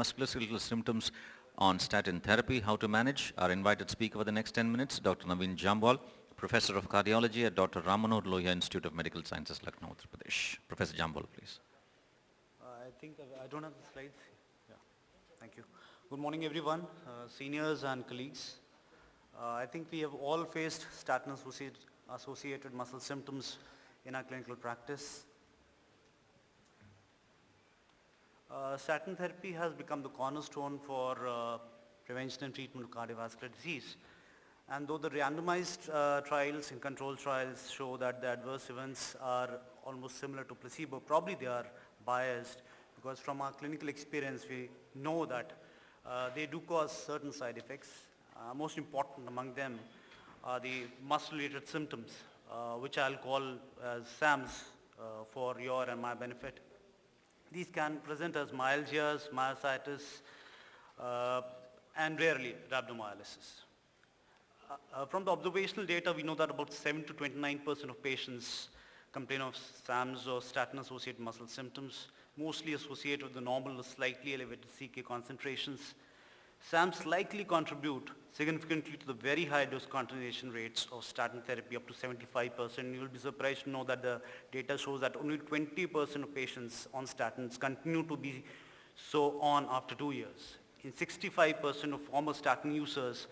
musculoskeletal symptoms on statin therapy, how to manage. Our invited speaker for the next 10 minutes, Dr. Naveen Jamwal, Professor of Cardiology at Dr. Ramanohar Lohia Institute of Medical Sciences, Lucknow, Uttar Pradesh. Professor Jamwal, please. I think I don't have the slides. Yeah, thank you. Good morning, everyone, seniors and colleagues. I think we have all faced statin-associated muscle symptoms in our clinical practice. Statin therapy has become the cornerstone for prevention and treatment of cardiovascular disease. And though the randomized trials and control trials show that the adverse events are almost similar to placebo, probably they are biased because from our clinical experience we know that they do cause certain side effects. Most important among them are the muscle-related symptoms, which I'll call as SAMs for your and my benefit. These can present as myalgias, myositis, and rarely rhabdomyolysis. From the observational data, we know that about 7 to 29% of patients complain of SAMs or statin-associated muscle symptoms, mostly associated with the normal or slightly elevated CK concentrations. SAMs likely contribute significantly to the very high discontinuation rates of statin therapy, up to 75%. You'll be surprised to know that the data shows that only 20% of patients on statins continue to be so on after 2 years. In 65% of former statin users,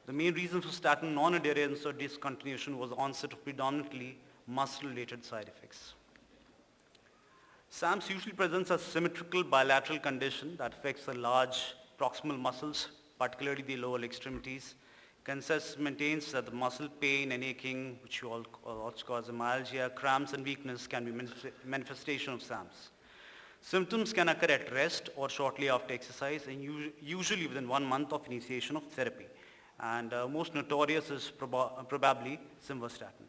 the main reason for statin non-adherence or discontinuation was onset of predominantly muscle-related side effects. SAMs usually presents as symmetrical bilateral condition that affects the large proximal muscles, particularly the lower extremities. Consensus maintains that the muscle pain and aching, which you all also cause myalgia, cramps and weakness can be manifestation of SAMs. Symptoms can occur at rest or shortly after exercise and usually within 1 month of initiation of therapy. And most notorious is probably simvastatin.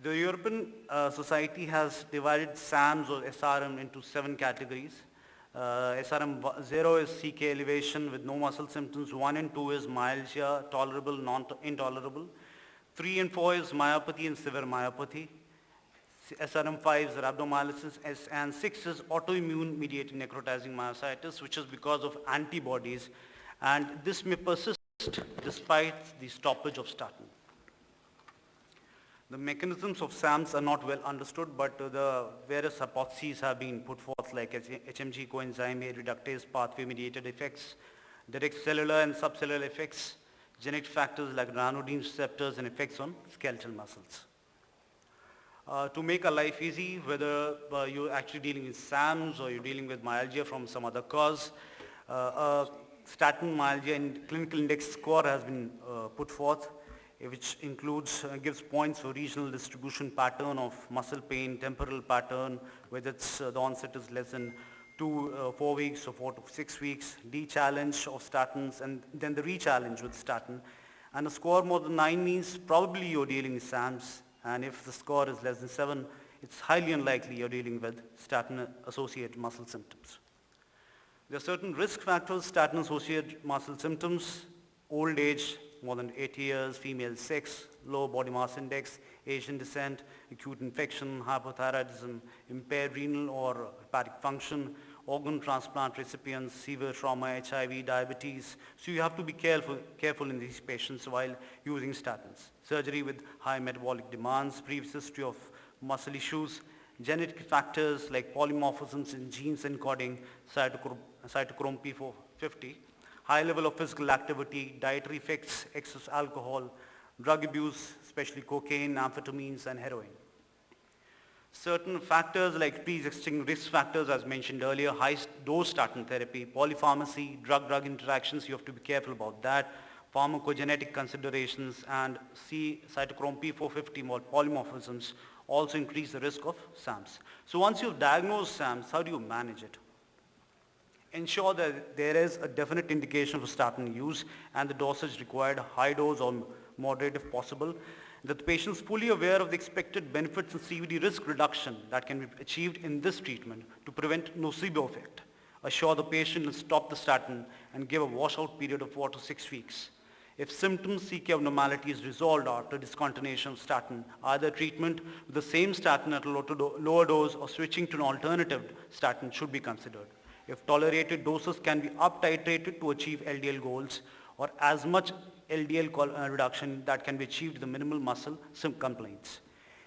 The European Society has divided SAMs or SRM into 7 categories. SRM 0 is CK elevation with no muscle symptoms. 1 and 2 is myalgia, tolerable, intolerable. 3 and 4 is myopathy and severe myopathy. SRM 5 is rhabdomyolysis, and 6 is autoimmune mediated necrotizing myositis, which is because of antibodies, and this may persist despite the stoppage of statin. The mechanisms of SAMs are not well understood, but the various hypotheses have been put forth, like HMG coenzyme A reductase pathway mediated effects, direct cellular and subcellular effects, genetic factors like ranodine receptors, and effects on skeletal muscles. To make our life easy, whether you're actually dealing with SAMs or you're dealing with myalgia from some other cause, statin myalgia and clinical index score has been put forth, which includes, gives points for regional distribution pattern of muscle pain, temporal pattern, whether it's the onset is less than 4 weeks or 4 to 6 weeks, D-challenge of statins, and then the re-challenge with statin. And a score more than 9 means probably you're dealing with SAMs, and if the score is less than 7, it's highly unlikely you're dealing with statin-associated muscle symptoms. There are certain risk factors, statin-associated muscle symptoms: old age, more than 80 years, female sex, low body mass index, Asian descent, acute infection, hypothyroidism, impaired renal or hepatic function, organ transplant recipients, severe trauma, HIV, diabetes. So you have to be careful in these patients while using statins. Surgery with high metabolic demands, previous history of muscle issues, genetic factors like polymorphisms in genes encoding cytochrome P450, high level of physical activity, dietary effects, excess alcohol, drug abuse, especially cocaine, amphetamines, and heroin. Certain factors like pre-existing risk factors, as mentioned earlier, high dose statin therapy, polypharmacy, drug-drug interactions, you have to be careful about that, pharmacogenetic considerations, and cytochrome P450 polymorphisms also increase the risk of SAMs. So once you've diagnosed SAMs, how do you manage it? Ensure that there is a definite indication for statin use and the dosage required, high dose or moderate if possible, that the patient is fully aware of the expected benefits and CVD risk reduction that can be achieved in this treatment to prevent nocebo effect. Assure the patient will stop the statin and give a washout period of 4 to 6 weeks. If symptoms, CK abnormality is resolved after discontinuation of statin, either treatment with the same statin at a lower dose or switching to an alternative statin should be considered. if tolerated doses can be up-titrated to achieve LDL goals, or as much LDL reduction that can be achieved with the minimal muscle complaints.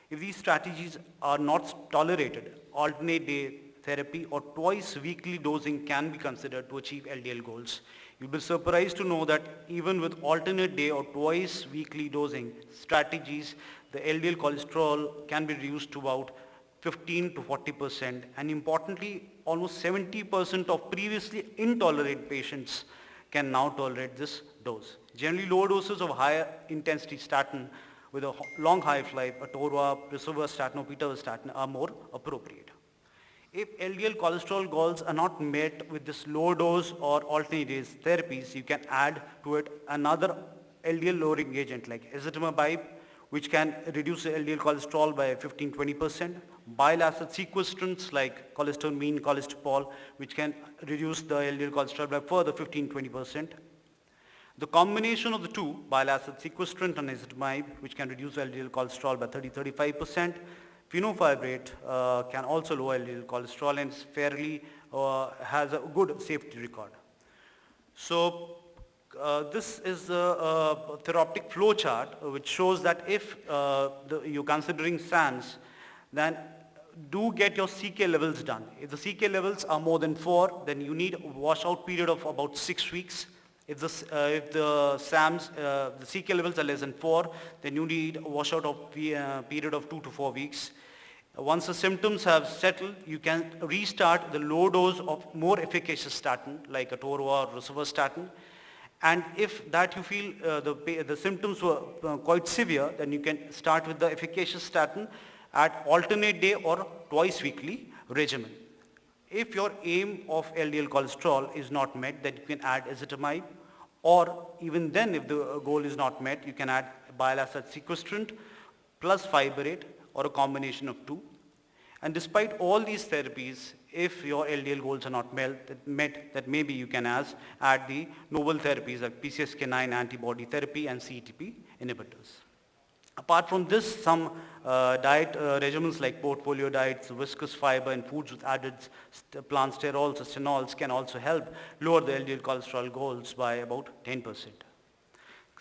If these strategies are not tolerated, alternate day therapy or twice weekly dosing can be considered to achieve LDL goals. You'll be surprised to know that even with alternate day or twice weekly dosing strategies, the LDL cholesterol can be reduced to about 15 to 40%, and importantly, almost 70% of previously intolerant patients can now tolerate this dose. Generally, lower doses of higher intensity statin with a long half-life, atorva, rosuvastatin or pitavastatin are more appropriate. If LDL cholesterol goals are not met with this low dose or alternate days therapies, you can add to it another LDL lowering agent like ezetimibe, which can reduce the LDL cholesterol by 15-20%, bile acid sequestrants like cholestyramine, cholestyramine, which can reduce the LDL cholesterol by further 15-20%. The combination of the two, bile acid sequestrant and ezetimibe, which can reduce LDL cholesterol by 30-35%, fenofibrate can also lower LDL cholesterol and has a good safety record. So this is a therapeutic flow chart which shows that if you're considering SAMs, then do get your CK levels done. If the CK levels are more than 4, then you need a washout period of about 6 weeks. If the SAMs, the CK levels are less than 4, then you need a washout of period of 2 to 4 weeks. Once the symptoms have settled, you can restart the low dose of more efficacious statin like atorva or rosuvastatin. And if that you feel the symptoms were quite severe, then you can start with the efficacious statin at alternate day or twice weekly regimen. If your aim of LDL cholesterol is not met, then you can add ezetimibe, or even then if the goal is not met, you can add bile acid sequestrant plus fibrate or a combination of two. And despite all these therapies, if your LDL goals are not met, that maybe you can add the novel therapies like PCSK9 antibody therapy and CETP inhibitors. Apart from this, some diet regimens like portfolio diets, viscous fiber and foods with added plant sterols or stenols can also help lower the LDL cholesterol goals by about 10%.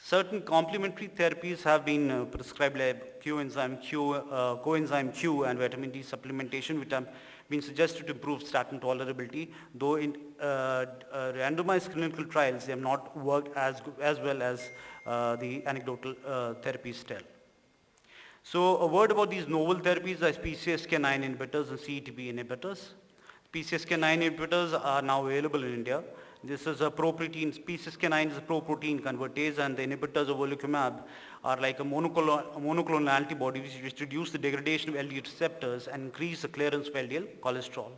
Certain complementary therapies have been prescribed like coenzyme Q and vitamin D supplementation, which have been suggested to improve statin tolerability, though in randomized clinical trials they have not worked as well as the anecdotal therapies tell. So a word about these novel therapies as PCSK9 inhibitors and CETP inhibitors. PCSK9 inhibitors are now available in India. This is a proprotein, PCSK9 is a proprotein convertase, and the inhibitors of volocumab are like a monoclonal antibody which reduce the degradation of LDL receptors and increase the clearance of LDL cholesterol.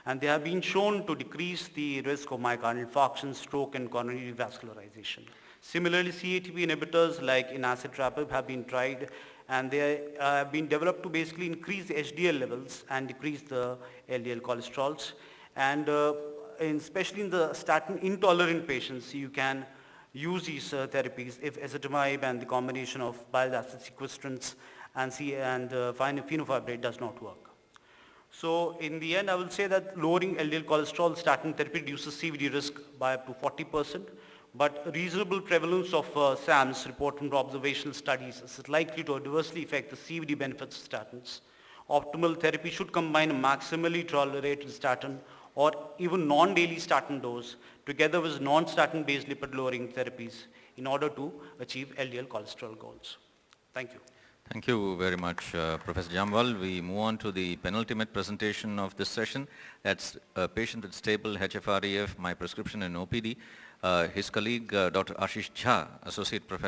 And they have been shown to decrease the risk of myocardial infarction, stroke and coronary revascularization. Similarly, CETP inhibitors like inacetrapib have been tried, and they have been developed to basically increase the HDL levels and decrease the LDL cholesterols. And especially in the statin intolerant patients, you can use these therapies if ezetimibe and the combination of bile acid sequestrants and fenofibrate does not work. So in the end, I will say that lowering LDL cholesterol statin therapy reduces CVD risk by up to 40%. But reasonable prevalence of SAMs reported from observational studies is likely to adversely affect the CVD benefits of statins. Optimal therapy should combine a maximally tolerated statin or even non-daily statin dose together with non-statin based lipid lowering therapies in order to achieve LDL cholesterol goals. Thank you. Thank you very much, Professor Jamwal. We move on to the penultimate presentation of this session. That's a patient with stable HFrEF, my prescription in OPD. His colleague, Dr. Ashish Jha, Associate Professor